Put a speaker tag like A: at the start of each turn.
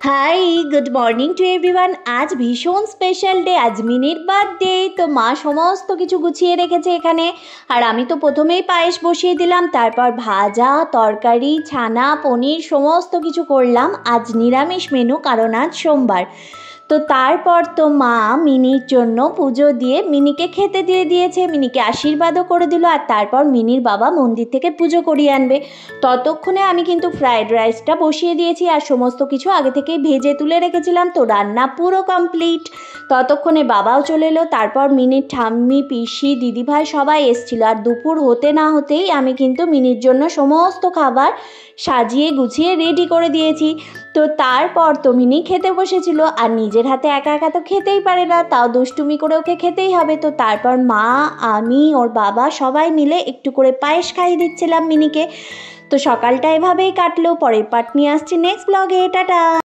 A: High, good morning to everyone. আজ ভীষণ special day, আজ মিনির বার্থডে। তো মা সমস্ত কিছু গুছিয়ে রেখেছে এখানে। আর আমি তো প্রথমেই পায়েস বসিয়ে দিলাম, তারপর ভাজা, তরকারি, ছানা, পনির সমস্ত কিছু করলাম। আজ নিরামিষ মেনু, কারণ আজ সোমবার। তো তারপর তো মা মিনির জন্য পুজো দিয়ে মিনিকে খেতে দিয়ে দিয়েছে, মিনিকে আশীর্বাদও করে দিল। আর তারপর মিনির বাবা মন্দির থেকে পুজো করিয়ে আনবে। ততক্ষণে আমি কিন্তু ফ্রায়েড রাইসটা বসিয়ে দিয়েছি আর সমস্ত কিছু আগে থেকেই ভেজে তুলে রেখেছিলাম। তো রান্না পুরো কমপ্লিট। ততক্ষণে বাবাও চলে এলো। তারপর মিনির ঠাম্মি, পিসি, দিদিভাই সবাই এসেছিলো। আর দুপুর হতে না হতেই আমি কিন্তু মিনির জন্য সমস্ত খাবার সাজিয়ে গুছিয়ে রেডি করে দিয়েছি। তো তারপর তো মিনি খেতে বসেছিল, আর নিজের হাতে একা একা তো খেতেই পারে না, তাও দুষ্টুমি করে ওকে খেতেই হবে। তো তারপর মা, আমি, ওর বাবা সবাই মিলে একটু করে পায়েস খাইয়ে দিচ্ছিলাম মিনিকে। তো সকালটা এভাবেই কাটলো। পরের পার্ট নিয়ে আসছি নেক্সট ব্লগে। টাটা।